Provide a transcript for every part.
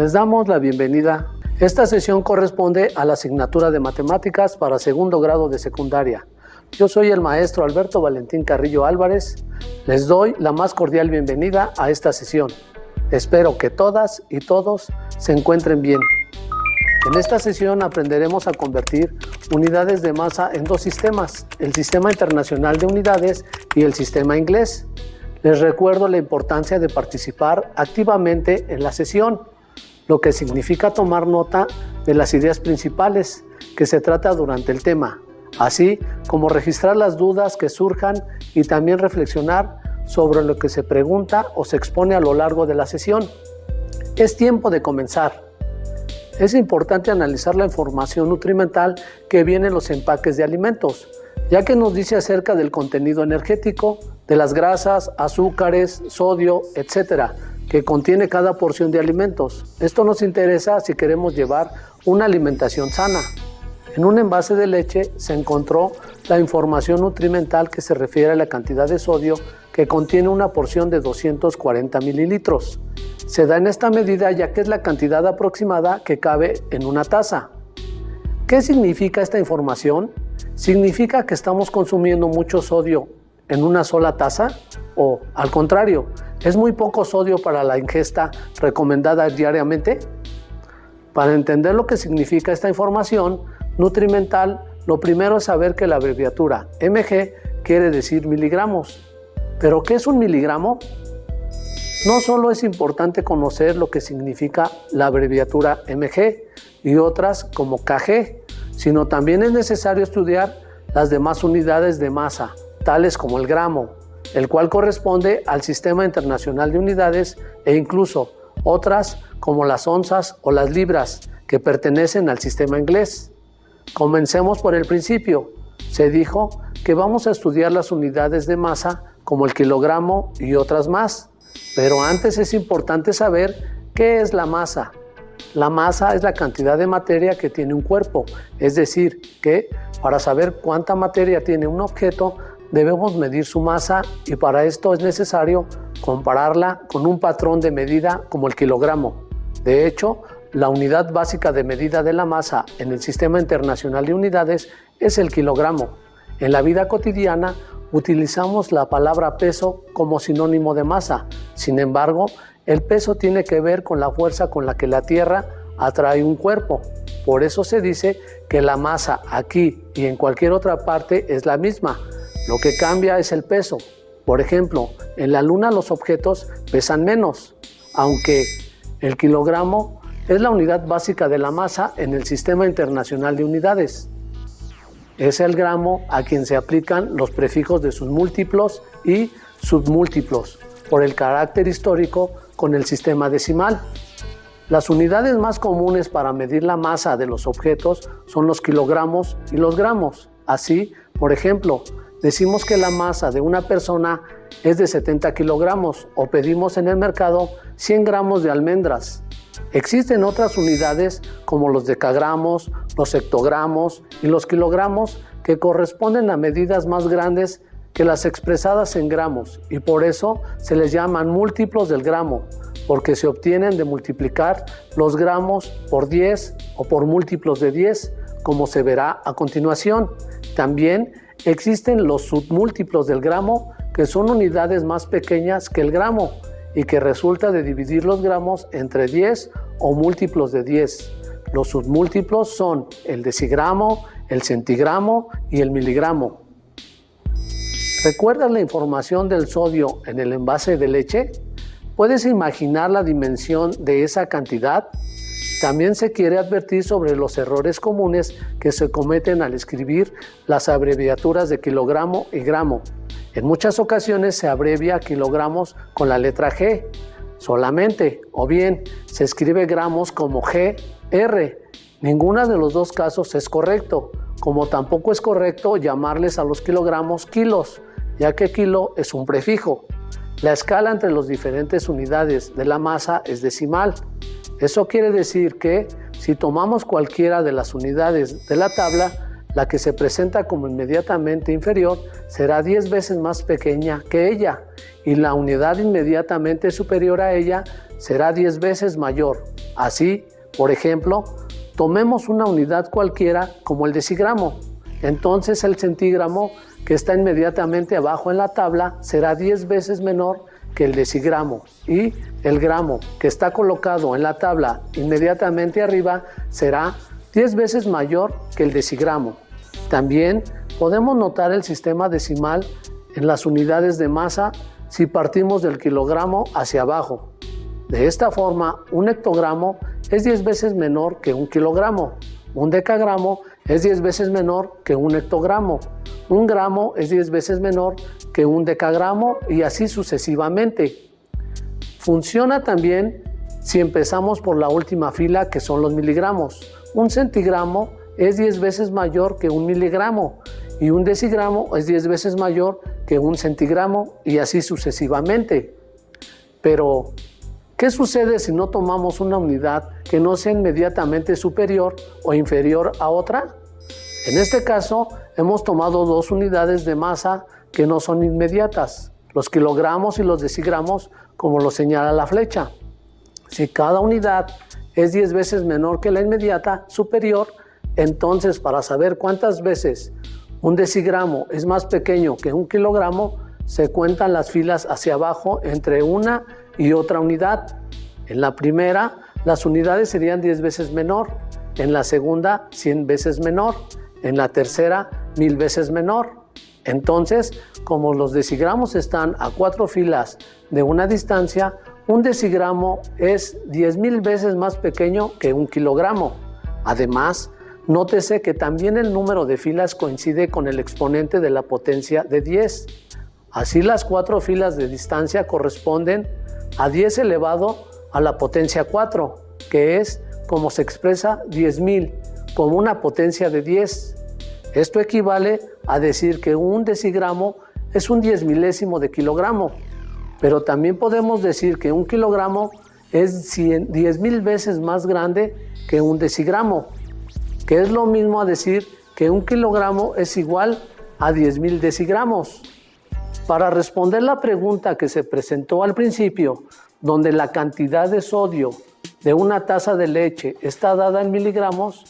Les damos la bienvenida. Esta sesión corresponde a la asignatura de Matemáticas para segundo grado de secundaria. Yo soy el maestro Alberto Valentín Carrillo Álvarez. Les doy la más cordial bienvenida a esta sesión. Espero que todas y todos se encuentren bien. En esta sesión aprenderemos a convertir unidades de masa en dos sistemas, el Sistema Internacional de Unidades y el Sistema Inglés. Les recuerdo la importancia de participar activamente en la sesión, lo que significa tomar nota de las ideas principales que se trata durante el tema, así como registrar las dudas que surjan y también reflexionar sobre lo que se pregunta o se expone a lo largo de la sesión. Es tiempo de comenzar. Es importante analizar la información nutrimental que viene en los empaques de alimentos, ya que nos dice acerca del contenido energético, de las grasas, azúcares, sodio, etcétera, que contiene cada porción de alimentos. Esto nos interesa si queremos llevar una alimentación sana. En un envase de leche se encontró la información nutrimental que se refiere a la cantidad de sodio que contiene una porción de 240 mililitros. Se da en esta medida ya que es la cantidad aproximada que cabe en una taza. ¿Qué significa esta información? ¿Significa que estamos consumiendo mucho sodio en una sola taza? ¿O, al contrario, es muy poco sodio para la ingesta recomendada diariamente? Para entender lo que significa esta información nutrimental, lo primero es saber que la abreviatura mg quiere decir miligramos. ¿Pero qué es un miligramo? No solo es importante conocer lo que significa la abreviatura mg y otras como kg, sino también es necesario estudiar las demás unidades de masa, tales como el gramo, el cual corresponde al Sistema Internacional de Unidades, e incluso otras como las onzas o las libras, que pertenecen al sistema inglés. Comencemos por el principio. Se dijo que vamos a estudiar las unidades de masa como el kilogramo y otras más. Pero antes es importante saber qué es la masa. La masa es la cantidad de materia que tiene un cuerpo, es decir, que para saber cuánta materia tiene un objeto debemos medir su masa y para esto es necesario compararla con un patrón de medida como el kilogramo. De hecho, la unidad básica de medida de la masa en el Sistema Internacional de Unidades es el kilogramo. En la vida cotidiana utilizamos la palabra peso como sinónimo de masa. Sin embargo, el peso tiene que ver con la fuerza con la que la Tierra atrae un cuerpo. Por eso se dice que la masa aquí y en cualquier otra parte es la misma. Lo que cambia es el peso. Por ejemplo, en la Luna los objetos pesan menos, aunque el kilogramo es la unidad básica de la masa en el Sistema Internacional de Unidades. Es el gramo a quien se aplican los prefijos de sus múltiplos y submúltiplos por el carácter histórico con el sistema decimal. Las unidades más comunes para medir la masa de los objetos son los kilogramos y los gramos. Así, por ejemplo, decimos que la masa de una persona es de 70 kilogramos o pedimos en el mercado 100 gramos de almendras. Existen otras unidades como los decagramos, los hectogramos y los kilogramos que corresponden a medidas más grandes que las expresadas en gramos y por eso se les llaman múltiplos del gramo, porque se obtienen de multiplicar los gramos por 10 o por múltiplos de 10, como se verá a continuación. También existen los submúltiplos del gramo, que son unidades más pequeñas que el gramo y que resulta de dividir los gramos entre 10 o múltiplos de 10. Los submúltiplos son el decigramo, el centigramo y el miligramo. ¿Recuerdas la información del sodio en el envase de leche? ¿Puedes imaginar la dimensión de esa cantidad? También se quiere advertir sobre los errores comunes que se cometen al escribir las abreviaturas de kilogramo y gramo. En muchas ocasiones se abrevia kilogramos con la letra G solamente, o bien se escribe gramos como GR. Ninguno de los dos casos es correcto, como tampoco es correcto llamarles a los kilogramos kilos, ya que kilo es un prefijo. La escala entre las diferentes unidades de la masa es decimal. Eso quiere decir que si tomamos cualquiera de las unidades de la tabla, la que se presenta como inmediatamente inferior será 10 veces más pequeña que ella y la unidad inmediatamente superior a ella será 10 veces mayor. Así, por ejemplo, tomemos una unidad cualquiera como el decigramo. Entonces el centigramo, que está inmediatamente abajo en la tabla, será 10 veces menor que el decigramo, y el gramo, que está colocado en la tabla inmediatamente arriba, será 10 veces mayor que el decigramo. También podemos notar el sistema decimal en las unidades de masa si partimos del kilogramo hacia abajo. De esta forma, un hectogramo es 10 veces menor que un kilogramo, un decagramo es 10 veces menor que un hectogramo, un gramo es 10 veces menor que un decagramo y así sucesivamente. Funciona también si empezamos por la última fila, que son los miligramos. Un centigramo es 10 veces mayor que un miligramo y un decigramo es 10 veces mayor que un centigramo y así sucesivamente. Pero, ¿qué sucede si no tomamos una unidad que no sea inmediatamente superior o inferior a otra? En este caso, hemos tomado dos unidades de masa que no son inmediatas, los kilogramos y los decigramos, como lo señala la flecha. Si cada unidad es 10 veces menor que la inmediata superior, entonces para saber cuántas veces un decigramo es más pequeño que un kilogramo, se cuentan las filas hacia abajo entre una y otra unidad. En la primera, las unidades serían 10 veces menor, en la segunda, 100 veces menor, en la tercera, 1000 veces menor. Entonces, como los decigramos están a 4 filas de una distancia, un decigramo es 10.000 veces más pequeño que un kilogramo. Además, nótese que también el número de filas coincide con el exponente de la potencia de 10. Así, las 4 filas de distancia corresponden a 10 elevado a la potencia 4, que es como se expresa 10.000 como una potencia de 10. Esto equivale a decir que un decigramo es un 10.000º de kilogramo, pero también podemos decir que un kilogramo es 10.000 veces más grande que un decigramo, que es lo mismo a decir que un kilogramo es igual a 10.000 decigramos. Para responder la pregunta que se presentó al principio, donde la cantidad de sodio de una taza de leche está dada en miligramos,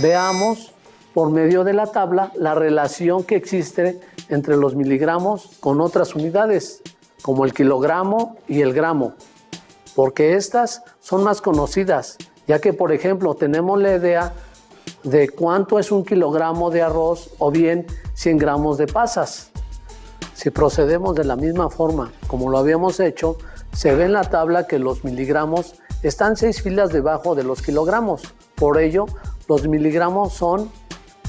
veamos por medio de la tabla la relación que existe entre los miligramos con otras unidades, como el kilogramo y el gramo, porque estas son más conocidas, ya que por ejemplo tenemos la idea de cuánto es un kilogramo de arroz o bien 100 gramos de pasas. Si procedemos de la misma forma como lo habíamos hecho, se ve en la tabla que los miligramos están 6 filas debajo de los kilogramos. Por ello, los miligramos son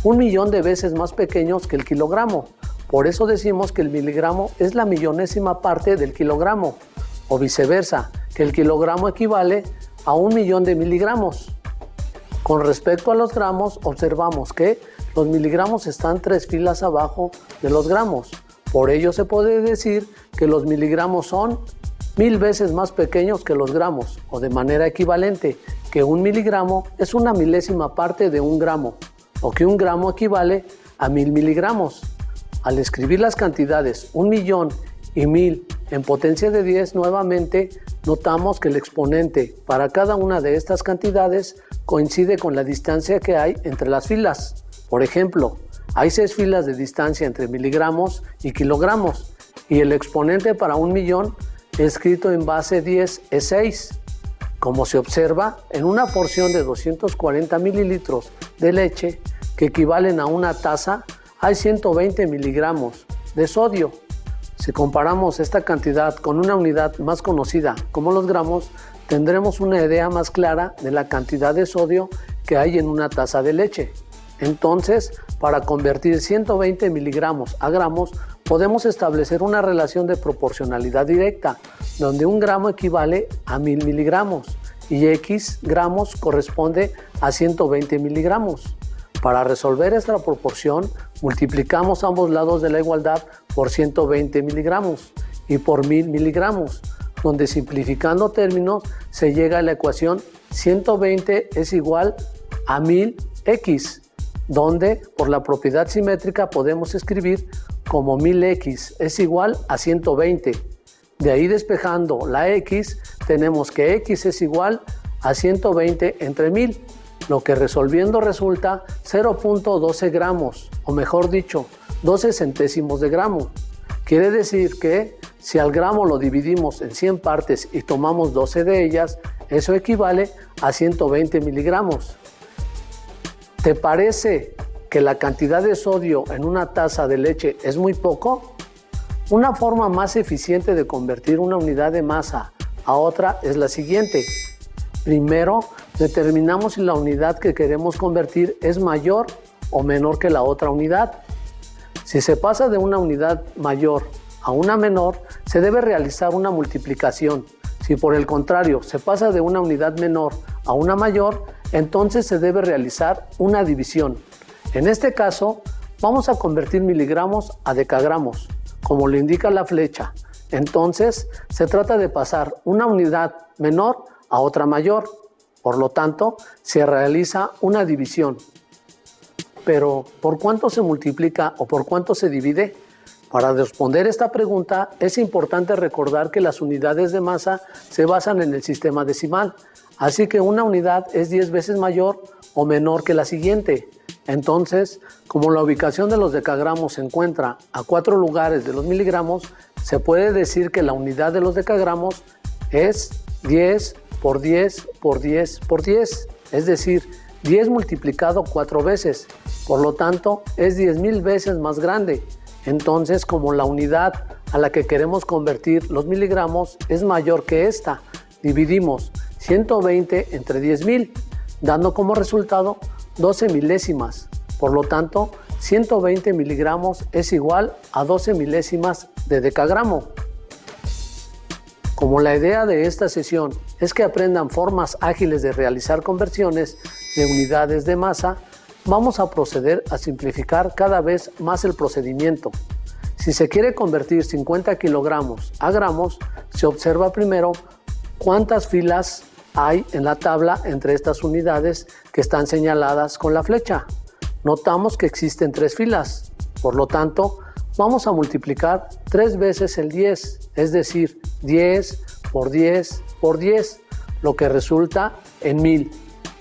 1.000.000 de veces más pequeños que el kilogramo. Por eso decimos que el miligramo es la millonésima parte del kilogramo, o viceversa, que el kilogramo equivale a 1.000.000 de miligramos. Con respecto a los gramos, observamos que los miligramos están 3 filas abajo de los gramos. Por ello se puede decir que los miligramos son 1000 veces más pequeños que los gramos, o de manera equivalente, que un miligramo es una milésima parte de un gramo, o que un gramo equivale a 1000 miligramos. Al escribir las cantidades 1.000.000 y 1000 en potencia de 10 nuevamente, notamos que el exponente para cada una de estas cantidades coincide con la distancia que hay entre las filas. Por ejemplo, hay 6 filas de distancia entre miligramos y kilogramos, y el exponente para 1.000.000 escrito en base 10 es 6. Como se observa, en una porción de 240 mililitros de leche, que equivalen a una taza, hay 120 miligramos de sodio. Si comparamos esta cantidad con una unidad más conocida como los gramos, tendremos una idea más clara de la cantidad de sodio que hay en una taza de leche. Entonces, para convertir 120 miligramos a gramos, podemos establecer una relación de proporcionalidad directa, donde un gramo equivale a 1000 miligramos y X gramos corresponde a 120 miligramos. Para resolver esta proporción, multiplicamos ambos lados de la igualdad por 120 miligramos y por 1000 miligramos, donde simplificando términos se llega a la ecuación 120 es igual a 1000X, donde por la propiedad simétrica podemos escribir como 1000x es igual a 120. De ahí despejando la x, tenemos que x es igual a 120 entre 1000, lo que resolviendo resulta 0.12 gramos, o mejor dicho, 12 centésimos de gramo. Quiere decir que si al gramo lo dividimos en 100 partes y tomamos 12 de ellas, eso equivale a 120 miligramos. ¿Te parece que la cantidad de sodio en una taza de leche es muy poco? Una forma más eficiente de convertir una unidad de masa a otra es la siguiente. Primero, determinamos si la unidad que queremos convertir es mayor o menor que la otra unidad. Si se pasa de una unidad mayor a una menor, se debe realizar una multiplicación. Si por el contrario se pasa de una unidad menor a una mayor, entonces se debe realizar una división. En este caso, vamos a convertir miligramos a decagramos, como lo indica la flecha. Entonces, se trata de pasar una unidad menor a otra mayor. Por lo tanto, se realiza una división. Pero, ¿por cuánto se multiplica o por cuánto se divide? Para responder esta pregunta, es importante recordar que las unidades de masa se basan en el sistema decimal. Así que una unidad es 10 veces mayor o menor que la siguiente. Entonces, como la ubicación de los decagramos se encuentra a 4 lugares de los miligramos, se puede decir que la unidad de los decagramos es 10 por 10 por 10 por 10, es decir, 10 multiplicado 4 veces. Por lo tanto, es 10.000 veces más grande. Entonces, como la unidad a la que queremos convertir los miligramos es mayor que esta, dividimos 120 entre 10.000, dando como resultado 12 milésimas. Por lo tanto, 120 miligramos es igual a 12 milésimas de decagramo. Como la idea de esta sesión es que aprendan formas ágiles de realizar conversiones de unidades de masa, vamos a proceder a simplificar cada vez más el procedimiento. Si se quiere convertir 50 kilogramos a gramos, se observa primero cuántas filas hay en la tabla entre estas unidades que están señaladas con la flecha. Notamos que existen 3 filas, por lo tanto, vamos a multiplicar 3 veces el 10, es decir, 10 por 10 por 10, lo que resulta en 1000.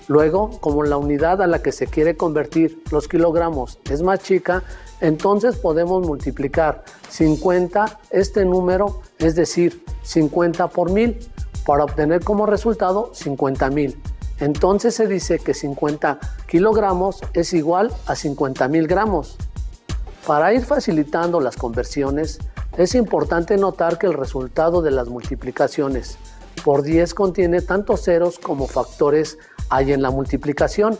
Luego, como la unidad a la que se quiere convertir los kilogramos es más chica, entonces podemos multiplicar 50 este número, es decir, 50 por 1000, para obtener como resultado 50.000. Entonces se dice que 50 kilogramos es igual a 50.000 gramos. Para ir facilitando las conversiones, es importante notar que el resultado de las multiplicaciones por 10 contiene tantos ceros como factores hay en la multiplicación.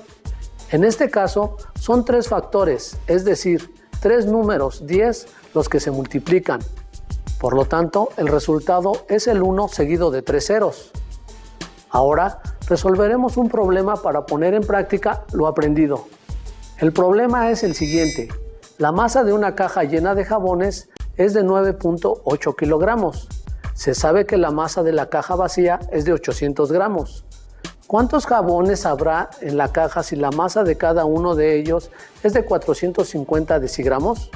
En este caso, son 3 factores, es decir, 3 números 10 los que se multiplican. Por lo tanto, el resultado es el 1 seguido de 3 ceros. Ahora, resolveremos un problema para poner en práctica lo aprendido. El problema es el siguiente. La masa de una caja llena de jabones es de 9.8 kilogramos. Se sabe que la masa de la caja vacía es de 800 gramos. ¿Cuántos jabones habrá en la caja si la masa de cada uno de ellos es de 450 decigramos?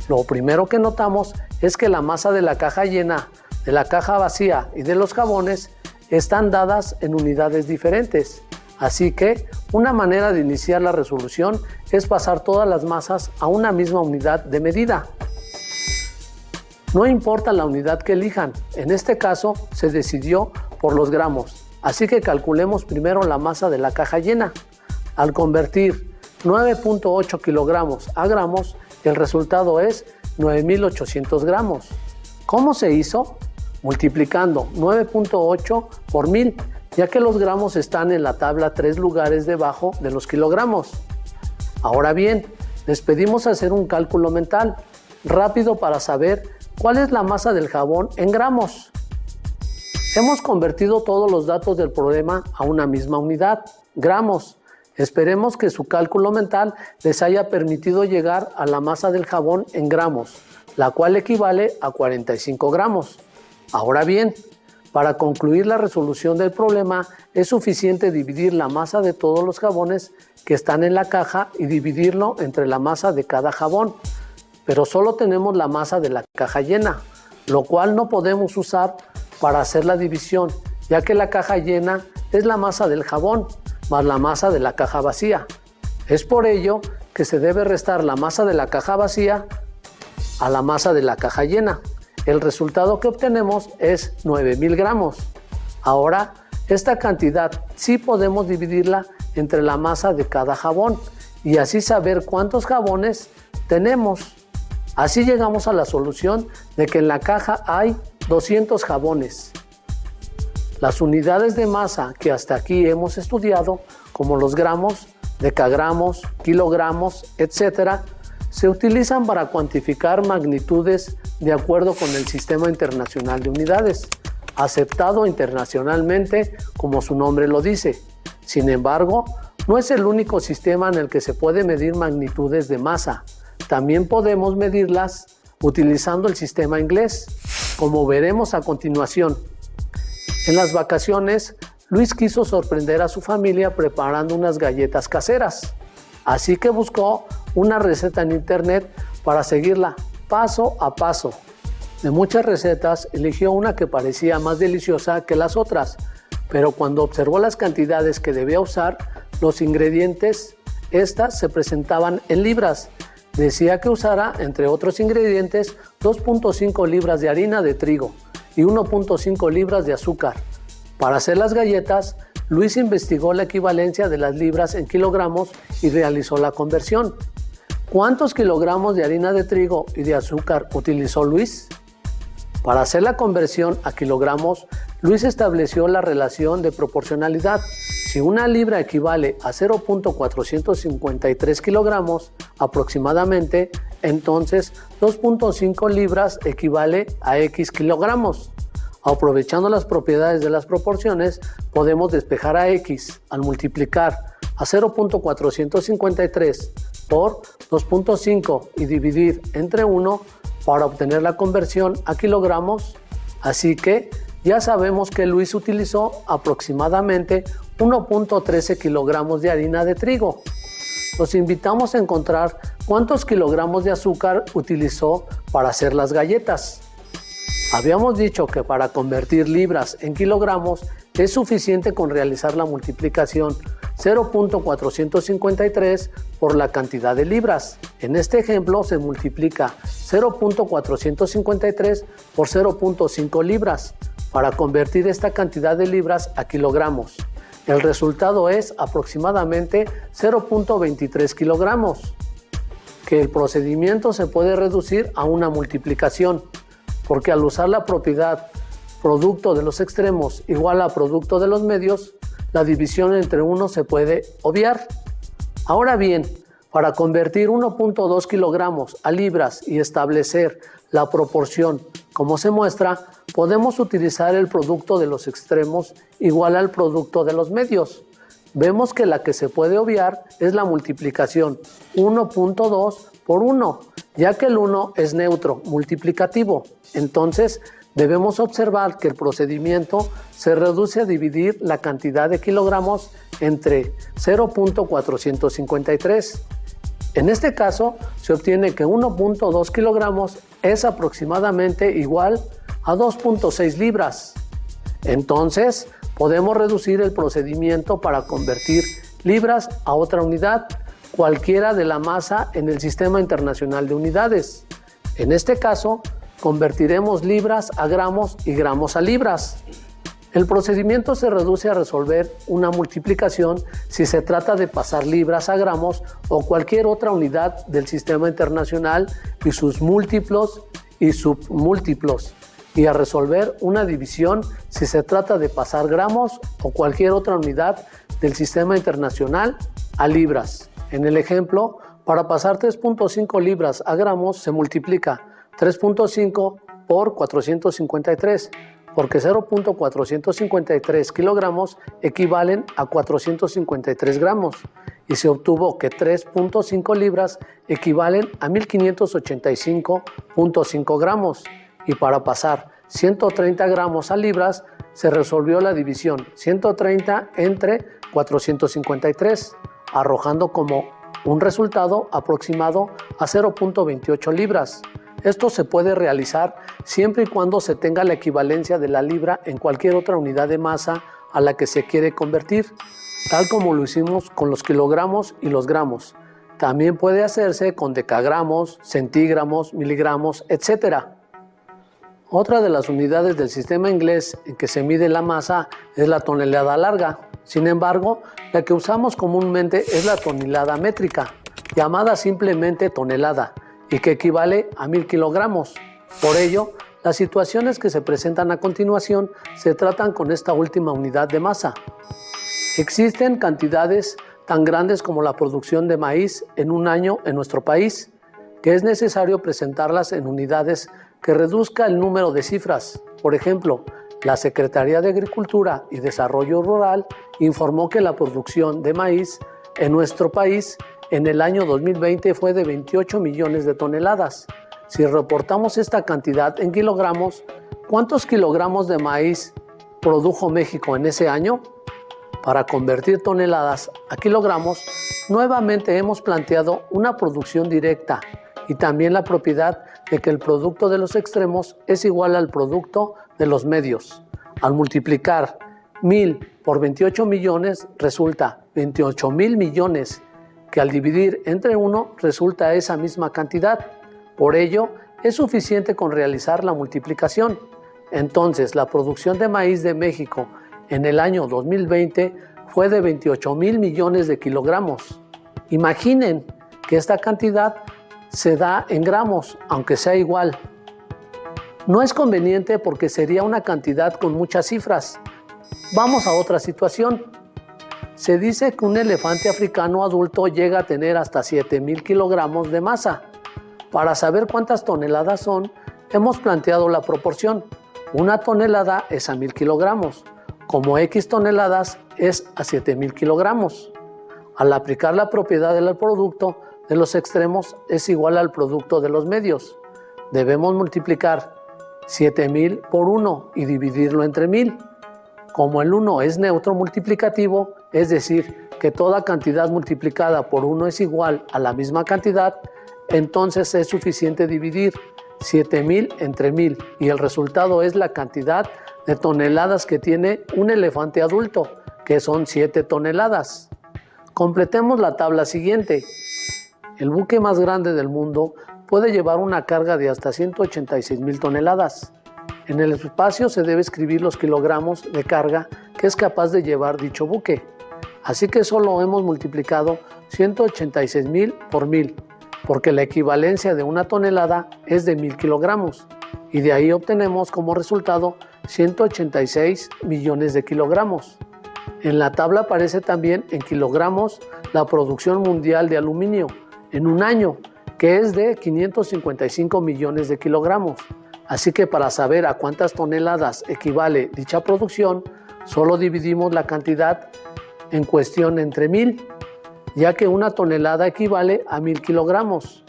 Lo primero que notamos es que la masa de la caja llena, de la caja vacía y de los jabones están dadas en unidades diferentes. Así que una manera de iniciar la resolución es pasar todas las masas a una misma unidad de medida. No importa la unidad que elijan, en este caso se decidió por los gramos. Así que calculemos primero la masa de la caja llena. Al convertir 9.8 kilogramos a gramos, el resultado es 9.800 gramos. ¿Cómo se hizo? Multiplicando 9.8 por 1000, ya que los gramos están en la tabla 3 lugares debajo de los kilogramos. Ahora bien, les pedimos hacer un cálculo mental rápido para saber cuál es la masa del jabón en gramos. Hemos convertido todos los datos del problema a una misma unidad, gramos. Esperemos que su cálculo mental les haya permitido llegar a la masa del jabón en gramos, la cual equivale a 45 gramos. Ahora bien, Para concluir la resolución del problema, es suficiente dividir la masa de todos los jabones que están en la caja y dividirlo entre la masa de cada jabón. Pero solo tenemos la masa de la caja llena, lo cual no podemos usar para hacer la división, ya que la caja llena es la masa del jabón más la masa de la caja vacía. Es por ello que se debe restar la masa de la caja vacía a la masa de la caja llena. El resultado que obtenemos es 9000 gramos. Ahora, esta cantidad sí podemos dividirla entre la masa de cada jabón y así saber cuántos jabones tenemos. Así llegamos a la solución de que en la caja hay 200 jabones. Las unidades de masa que hasta aquí hemos estudiado, como los gramos, decagramos, kilogramos, etc., se utilizan para cuantificar magnitudes de acuerdo con el Sistema Internacional de Unidades, aceptado internacionalmente como su nombre lo dice. Sin embargo, no es el único sistema en el que se puede medir magnitudes de masa. También podemos medirlas utilizando el sistema inglés, como veremos a continuación. En las vacaciones, Luis quiso sorprender a su familia preparando unas galletas caseras. Así que buscó una receta en internet para seguirla paso a paso. De muchas recetas, eligió una que parecía más deliciosa que las otras, pero cuando observó las cantidades que debía usar, los ingredientes, estas se presentaban en libras. Decía que usara, entre otros ingredientes, 2.5 libras de harina de trigo y 1.5 libras de azúcar. Para hacer las galletas, Luis investigó la equivalencia de las libras en kilogramos y realizó la conversión. ¿Cuántos kilogramos de harina de trigo y de azúcar utilizó Luis? Para hacer la conversión a kilogramos, Luis estableció la relación de proporcionalidad. Si una libra equivale a 0.453 kilogramos aproximadamente, entonces 2.5 libras equivale a X kilogramos. Aprovechando las propiedades de las proporciones, podemos despejar a X al multiplicar a 0.453 por 2.5 y dividir entre 1 para obtener la conversión a kilogramos. Así que ya sabemos que Luis utilizó aproximadamente 1.13 kilogramos de harina de trigo. Los invitamos a encontrar cuántos kilogramos de azúcar utilizó para hacer las galletas. Habíamos dicho que para convertir libras en kilogramos es suficiente con realizar la multiplicación 0.453 por la cantidad de libras. En este ejemplo se multiplica 0.453 por 0.5 libras para convertir esta cantidad de libras a kilogramos. El resultado es aproximadamente 0.23 kilogramos, que el procedimiento se puede reducir a una multiplicación, porque al usar la propiedad producto de los extremos igual a producto de los medios, la división entre uno se puede obviar. Ahora bien, para convertir 1.2 kilogramos a libras y establecer la proporción como se muestra, podemos utilizar el producto de los extremos igual al producto de los medios. Vemos que la que se puede obviar es la multiplicación 1.2 por 1, ya que el 1 es neutro, multiplicativo. Entonces, debemos observar que el procedimiento se reduce a dividir la cantidad de kilogramos entre 0.453. En este caso, se obtiene que 1.2 kilogramos es aproximadamente igual a 2.6 libras. Entonces, podemos reducir el procedimiento para convertir libras a otra unidad, cualquiera de la masa en el Sistema Internacional de Unidades. En este caso, convertiremos libras a gramos y gramos a libras. El procedimiento se reduce a resolver una multiplicación si se trata de pasar libras a gramos o cualquier otra unidad del Sistema Internacional y sus múltiplos y submúltiplos, y a resolver una división si se trata de pasar gramos o cualquier otra unidad del Sistema Internacional a libras. En el ejemplo, para pasar 3.5 libras a gramos se multiplica 3.5 por 453, porque 0.453 kilogramos equivalen a 453 gramos, y se obtuvo que 3.5 libras equivalen a 1585.5 gramos, y para pasar 130 gramos a libras, se resolvió la división 130 entre 453, arrojando como un resultado aproximado a 0.28 libras. Esto se puede realizar siempre y cuando se tenga la equivalencia de la libra en cualquier otra unidad de masa a la que se quiere convertir, tal como lo hicimos con los kilogramos y los gramos. También puede hacerse con decagramos, centigramos, miligramos, etc. Otra de las unidades del sistema inglés en que se mide la masa es la tonelada larga. Sin embargo, la que usamos comúnmente es la tonelada métrica, llamada simplemente tonelada, y que equivale a 1000 kilogramos. Por ello, las situaciones que se presentan a continuación se tratan con esta última unidad de masa. Existen cantidades tan grandes como la producción de maíz en un año en nuestro país, que es necesario presentarlas en unidades que reduzca el número de cifras. Por ejemplo, la Secretaría de Agricultura y Desarrollo Rural informó que la producción de maíz en nuestro país en el año 2020 fue de 28 millones de toneladas. Si reportamos esta cantidad en kilogramos, ¿cuántos kilogramos de maíz produjo México en ese año? Para convertir toneladas a kilogramos, nuevamente hemos planteado una producción directa y también la propiedad de que el producto de los extremos es igual al producto de los medios. Al multiplicar 1000 por 28 millones resulta 28,000 millones, que al dividir entre 1 resulta esa misma cantidad. Por ello, es suficiente con realizar la multiplicación. Entonces, la producción de maíz de México en el año 2020 fue de 28,000 millones de kilogramos. Imaginen que esta cantidad se da en gramos, aunque sea igual. No es conveniente porque sería una cantidad con muchas cifras. Vamos a otra situación. Se dice que un elefante africano adulto llega a tener hasta 7,000 kilogramos de masa. Para saber cuántas toneladas son, hemos planteado la proporción. Una tonelada es a 1000 kilogramos, como X toneladas es a 7,000 kilogramos. Al aplicar la propiedad del producto de los extremos es igual al producto de los medios. Debemos multiplicar 7,000 por 1 y dividirlo entre 1000. Como el 1 es neutro multiplicativo, es decir, que toda cantidad multiplicada por 1 es igual a la misma cantidad, entonces es suficiente dividir 7,000 entre 1000 y el resultado es la cantidad de toneladas que tiene un elefante adulto, que son 7 toneladas. Completemos la tabla siguiente. El buque más grande del mundo puede llevar una carga de hasta 186,000 toneladas. En el espacio se debe escribir los kilogramos de carga que es capaz de llevar dicho buque. Así que solo hemos multiplicado 186,000 por 1000, porque la equivalencia de una tonelada es de 1000 kilogramos, y de ahí obtenemos como resultado 186 millones de kilogramos. En la tabla aparece también en kilogramos la producción mundial de aluminio en un año, que es de 555 millones de kilogramos. Así que para saber a cuántas toneladas equivale dicha producción, solo dividimos la cantidad en cuestión entre 1000, ya que una tonelada equivale a 1000 kilogramos.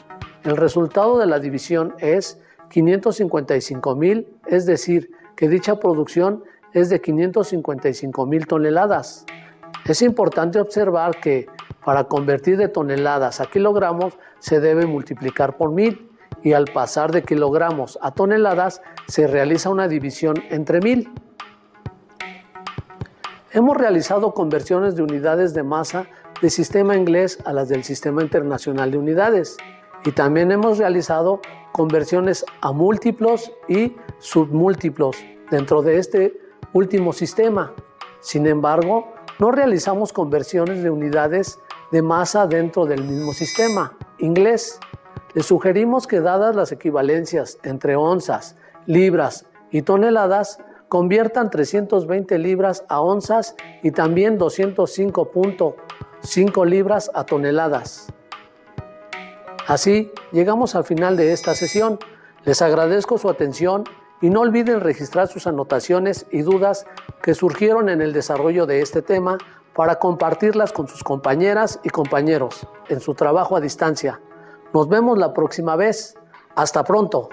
El resultado de la división es 555,000, es decir, que dicha producción es de 555,000 toneladas. Es importante observar que para convertir de toneladas a kilogramos se debe multiplicar por 1000 y al pasar de kilogramos a toneladas se realiza una división entre 1000. Hemos realizado conversiones de unidades de masa del sistema inglés a las del Sistema Internacional de Unidades y también hemos realizado conversiones a múltiplos y submúltiplos dentro de este último sistema. Sin embargo, no realizamos conversiones de unidades de masa dentro del mismo sistema inglés. Les sugerimos que, dadas las equivalencias entre onzas, libras y toneladas, conviertan 320 libras a onzas y también 205.5 libras a toneladas. Así, llegamos al final de esta sesión. Les agradezco su atención y no olviden registrar sus anotaciones y dudas que surgieron en el desarrollo de este tema para compartirlas con sus compañeras y compañeros en su trabajo a distancia. Nos vemos la próxima vez. Hasta pronto.